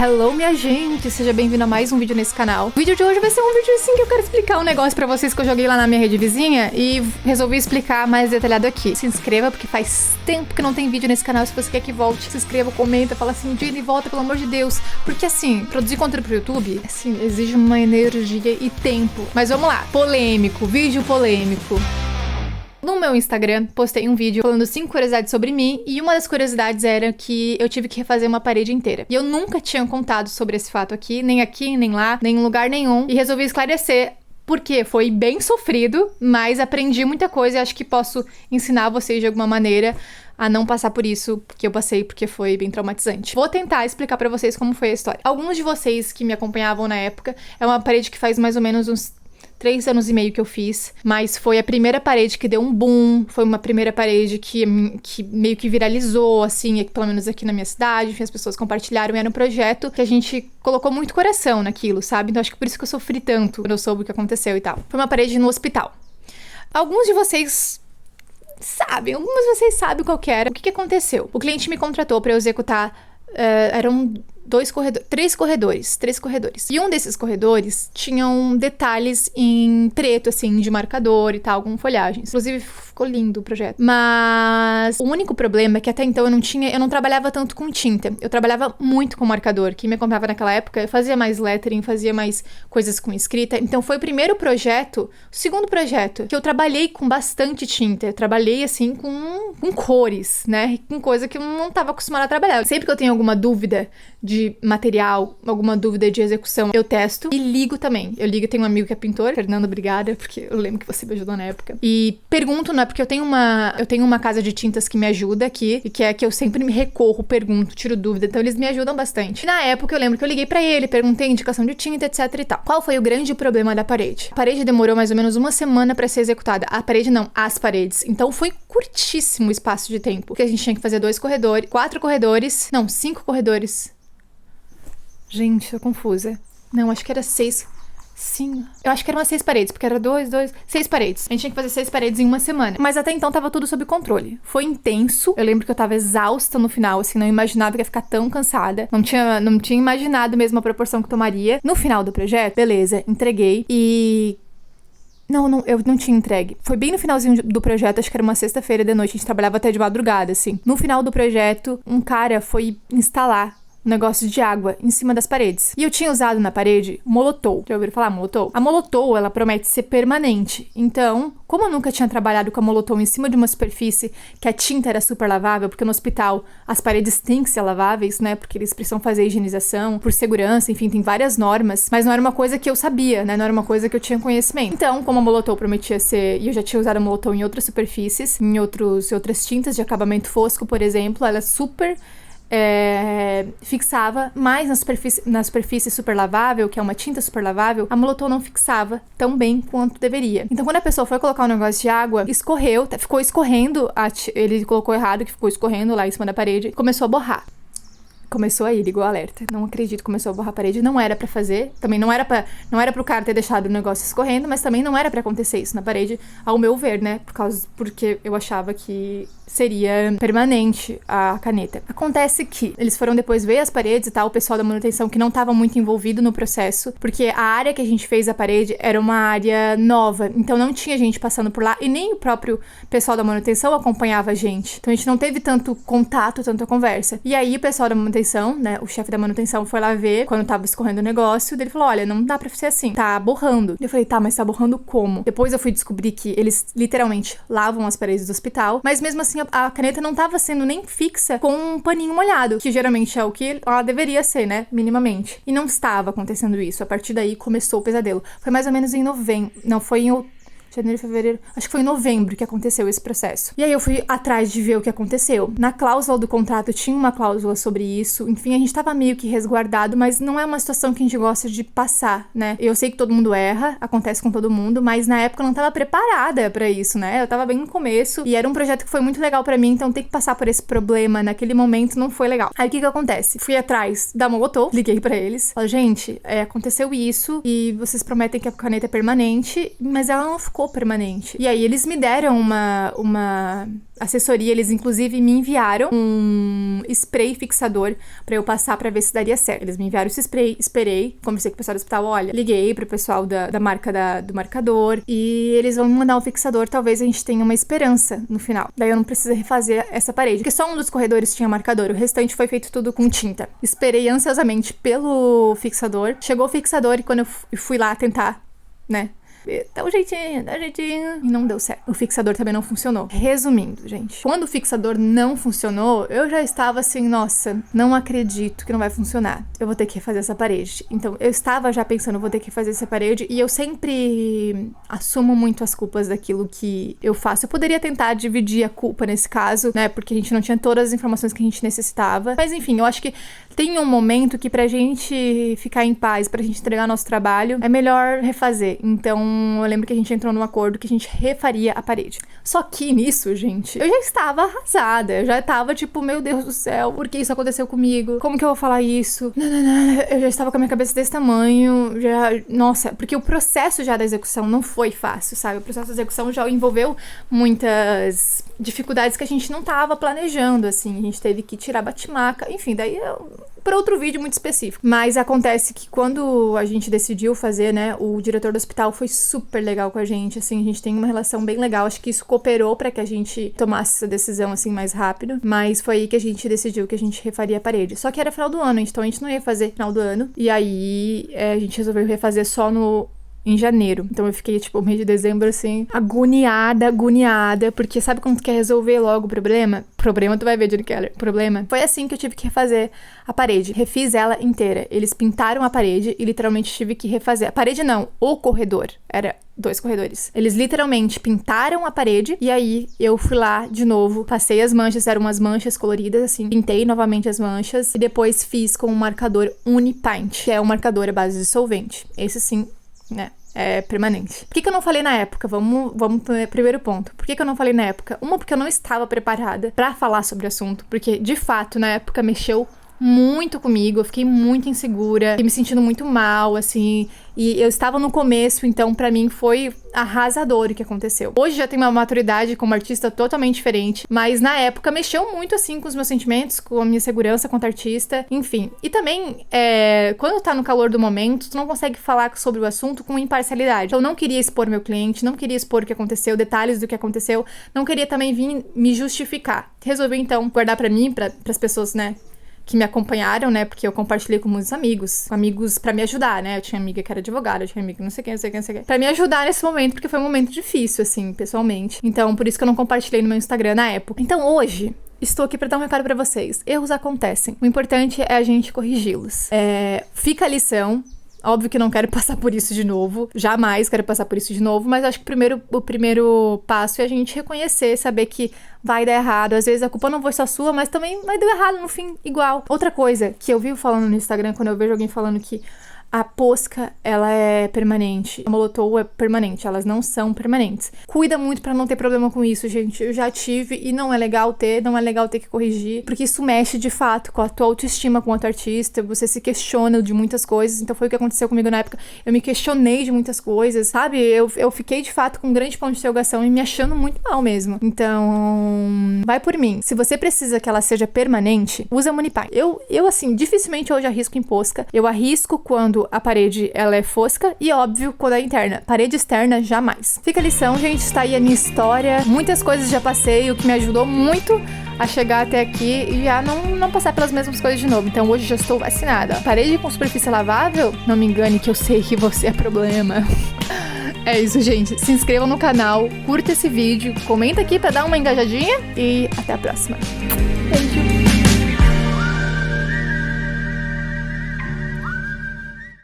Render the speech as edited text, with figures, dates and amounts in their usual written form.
Hello, minha gente! Seja bem-vindo a mais um vídeo nesse canal. O vídeo de hoje vai ser um vídeo assim que eu quero explicar um negócio pra vocês que eu joguei lá na minha rede vizinha e resolvi explicar mais detalhado aqui. Se inscreva, porque faz tempo que não tem vídeo nesse canal. Se você quer que volte, se inscreva, comenta, fala assim, Jenny, volta, pelo amor de Deus. Porque assim, produzir conteúdo pro YouTube, assim, exige uma energia e tempo. Mas vamos lá, polêmico, vídeo polêmico. No meu Instagram, postei um vídeo falando 5 curiosidades sobre mim, e uma das curiosidades era que eu tive que refazer uma parede inteira. E eu nunca tinha contado sobre esse fato aqui, nem lá, nem em lugar nenhum, e resolvi esclarecer. Porque foi bem sofrido, mas aprendi muita coisa e acho que posso ensinar vocês de alguma maneira a não passar por isso que eu passei, porque foi bem traumatizante. Vou tentar explicar pra vocês como foi a história. Alguns de vocês que me acompanhavam na época, é uma parede que faz mais ou menos uns 3 anos e meio que eu fiz, mas foi a primeira parede que deu um boom, foi uma primeira parede que meio que viralizou, assim, pelo menos aqui na minha cidade, enfim, as pessoas compartilharam, e era um projeto que a gente colocou muito coração naquilo, sabe? Então acho que por isso que eu sofri tanto quando eu soube o que aconteceu e tal. Foi uma parede no hospital. Alguns de vocês sabem qual que era. O que aconteceu? O cliente me contratou pra eu executar, eram 3 corredores. E um desses corredores tinham detalhes em preto, assim, de marcador e tal, com folhagens. Inclusive, ficou lindo o projeto. Mas o único problema é que até então eu não trabalhava tanto com tinta. Eu trabalhava muito com marcador. Quem me acompanhava naquela época, eu fazia mais lettering, fazia mais coisas com escrita. Então foi o primeiro projeto, o segundo projeto, que eu trabalhei com bastante tinta. Eu trabalhei, assim, com cores, né? Com coisa que eu não tava acostumada a trabalhar. Sempre que eu tenho alguma dúvida de material, alguma dúvida de execução, eu testo e ligo também. Tenho um amigo que é pintor, Fernando, obrigada, porque eu lembro que você me ajudou na época. E pergunto, né, porque eu tenho uma casa de tintas que me ajuda aqui, e que é que eu sempre me recorro, pergunto, tiro dúvida, então eles me ajudam bastante. E na época eu lembro que eu liguei pra ele, perguntei indicação de tinta, etc e tal. Qual foi o grande problema da parede? A parede demorou mais ou menos uma semana pra ser executada. A parede não, as paredes. Então foi curtíssimo o espaço de tempo, porque a gente tinha que fazer 5 corredores. Gente, tô confusa. Não, acho que era 6. Sim. Eu acho que eram 6 paredes, porque era 6 paredes. A gente tinha que fazer 6 paredes em uma semana. Mas até então tava tudo sob controle. Foi intenso. Eu lembro que eu tava exausta no final, assim, não imaginava que ia ficar tão cansada. Não tinha imaginado mesmo a proporção que tomaria. No final do projeto, beleza, entreguei e... Não, eu não tinha entregue. Foi bem no finalzinho do projeto, acho que era uma sexta-feira de noite, a gente trabalhava até de madrugada, assim. No final do projeto, um cara foi instalar um negócio de água em cima das paredes. E eu tinha usado na parede Molotov. Já ouviram falar Molotov? A Molotov, ela promete ser permanente. Então, como eu nunca tinha trabalhado com a Molotov em cima de uma superfície que a tinta era super lavável, porque no hospital as paredes têm que ser laváveis, né? Porque eles precisam fazer higienização, por segurança, enfim, tem várias normas. Mas não era uma coisa que eu sabia, né? Não era uma coisa que eu tinha conhecimento. Então, como a Molotov prometia ser... E eu já tinha usado a Molotov em outras superfícies, em outras tintas de acabamento fosco, por exemplo, ela é super... fixava, mas na superfície super lavável, que é uma tinta super lavável, a Molotov não fixava tão bem quanto deveria. Então quando a pessoa foi colocar um negócio de água, ficou escorrendo, ele colocou errado, que ficou escorrendo lá em cima da parede, começou a borrar. Começou a ir, ligou o alerta. Não acredito, começou a borrar a parede. Não era pra fazer. Também não era pro cara ter deixado o negócio escorrendo, mas também não era pra acontecer isso na parede, ao meu ver, né? Porque eu achava que seria permanente a caneta. Acontece que eles foram depois ver as paredes e tal, o pessoal da manutenção que não estava muito envolvido no processo, porque a área que a gente fez a parede era uma área nova, então não tinha gente passando por lá, e nem o próprio pessoal da manutenção acompanhava a gente. Então a gente não teve tanto contato, tanta conversa. E aí o pessoal da manutenção, né, o chefe da manutenção foi lá ver quando tava escorrendo o negócio, ele falou, olha, não dá pra ser assim, tá borrando. Eu falei, tá, mas tá borrando como? Depois eu fui descobrir que eles literalmente lavam as paredes do hospital, mas mesmo assim a caneta não tava sendo nem fixa com um paninho molhado, que geralmente é o que ela deveria ser, né, minimamente. E não estava acontecendo isso. A partir daí começou o pesadelo. Foi mais ou menos em novembro, não, foi em janeiro, fevereiro, acho que foi em novembro que aconteceu esse processo. E aí eu fui atrás de ver o que aconteceu. Na cláusula do contrato tinha uma cláusula sobre isso. Enfim, a gente tava meio que resguardado, mas não é uma situação que a gente gosta de passar, né? Eu sei que todo mundo erra, acontece com todo mundo, mas na época eu não tava preparada pra isso, né? Eu tava bem no começo e era um projeto que foi muito legal pra mim, então ter que passar por esse problema naquele momento não foi legal. Aí o que acontece? Fui atrás da Molotov, liguei pra eles, falei, gente, aconteceu isso e vocês prometem que a caneta é permanente, mas ela não ficou ficou permanente. E aí eles me deram uma assessoria, eles inclusive me enviaram um spray fixador pra eu passar pra ver se daria certo. Eles me enviaram esse spray, esperei, conversei com o pessoal do hospital, olha, liguei pro pessoal da marca do marcador e eles vão me mandar um fixador, talvez a gente tenha uma esperança no final. Daí eu não preciso refazer essa parede, porque só um dos corredores tinha marcador, o restante foi feito tudo com tinta. Esperei ansiosamente pelo fixador, chegou o fixador e quando eu fui lá tentar, né, dá um jeitinho, e não deu certo. O fixador também não funcionou. Resumindo, gente, quando o fixador não funcionou, eu já estava assim, nossa, não acredito que não vai funcionar. Eu vou ter que refazer essa parede. Então, eu estava já pensando, vou ter que fazer essa parede, e eu sempre assumo muito as culpas daquilo que eu faço. Eu poderia tentar dividir a culpa nesse caso, né, porque a gente não tinha todas as informações que a gente necessitava. Mas enfim, eu acho que tem um momento que pra gente ficar em paz, pra gente entregar nosso trabalho, é melhor refazer. Então, eu lembro que a gente entrou num acordo que a gente refaria a parede. Só que nisso, gente, eu já estava arrasada. Eu já tava tipo, meu Deus do céu, por que isso aconteceu comigo? Como que eu vou falar isso? Eu já estava com a minha cabeça desse tamanho. Nossa, porque o processo já da execução não foi fácil, sabe? O processo da execução já envolveu muitas dificuldades que a gente não tava planejando, assim. A gente teve que tirar batimaca. Enfim, daí para outro vídeo muito específico. Mas acontece que quando a gente decidiu fazer, né, o diretor do hospital foi super legal com a gente, assim, a gente tem uma relação bem legal, acho que isso cooperou pra que a gente tomasse essa decisão, assim, mais rápido, mas foi aí que a gente decidiu que a gente refaria a parede. Só que era final do ano, então a gente não ia fazer final do ano, e aí a gente resolveu refazer só em janeiro. Então eu fiquei, tipo, o mês de dezembro, assim, agoniada, porque sabe quando tu quer resolver logo o problema? Problema, tu vai ver, Johnny Keller. Problema. Foi assim que eu tive que refazer a parede. Refiz ela inteira. Eles pintaram a parede e literalmente tive que refazer. A parede não, o corredor. Era 2 corredores. Eles literalmente pintaram a parede e aí eu fui lá de novo, passei as manchas, eram umas manchas coloridas, assim, pintei novamente as manchas e depois fiz com o marcador Unipaint, que é um marcador à base de solvente. Esse sim, né, é permanente. Por que eu não falei na época? Vamos pro primeiro ponto. Por que eu não falei na época? Uma, porque eu não estava preparada pra falar sobre o assunto, porque, de fato, na época mexeu muito comigo, eu fiquei muito insegura, fiquei me sentindo muito mal, assim, e eu estava no começo, então pra mim foi arrasador o que aconteceu. Hoje já tenho uma maturidade como artista totalmente diferente, mas na época mexeu muito, assim, com os meus sentimentos, com a minha segurança quanto artista, enfim. E também, quando tá no calor do momento, tu não consegue falar sobre o assunto com imparcialidade. Então eu não queria expor meu cliente, não queria expor o que aconteceu, detalhes do que aconteceu, não queria também vir me justificar. Resolvi, então, guardar pra mim, pras pessoas, né, que me acompanharam, né, porque eu compartilhei com muitos amigos pra me ajudar, né, eu tinha amiga que era advogada, eu tinha amiga não sei quem, pra me ajudar nesse momento, porque foi um momento difícil, assim, pessoalmente, então por isso que eu não compartilhei no meu Instagram na época. Então hoje, estou aqui pra dar um recado pra vocês, erros acontecem, o importante é a gente corrigi-los. Fica a lição. Óbvio que não quero passar por isso de novo. Jamais quero passar por isso de novo. Mas acho que o primeiro passo é a gente reconhecer, saber que vai dar errado. Às vezes a culpa não foi só sua, mas também vai dar errado no fim igual. Outra coisa que eu vivo falando no Instagram, quando eu vejo alguém falando que a Posca, ela é permanente. A Molotov é permanente. Elas não são permanentes. Cuida muito pra não ter problema com isso, gente. Eu já tive e não é legal ter que corrigir. Porque isso mexe, de fato, com a tua autoestima como artista. Você se questiona de muitas coisas. Então foi o que aconteceu comigo na época. Eu me questionei de muitas coisas, sabe? Eu fiquei, de fato, com um grande ponto de interrogação e me achando muito mal mesmo. Então, vai por mim. Se você precisa que ela seja permanente, usa a Unipaint. Eu, assim, dificilmente hoje arrisco em Posca. Eu arrisco quando a parede, ela é fosca e, óbvio, quando é interna. Parede externa, jamais. Fica a lição, gente. Está aí a minha história. Muitas coisas já passei, o que me ajudou muito a chegar até aqui e já não passar pelas mesmas coisas de novo. Então, hoje já estou vacinada. Parede com superfície lavável? Não me engane que eu sei que você é problema. É isso, gente. Se inscreva no canal, curta esse vídeo, comenta aqui pra dar uma engajadinha e até a próxima. Beijo!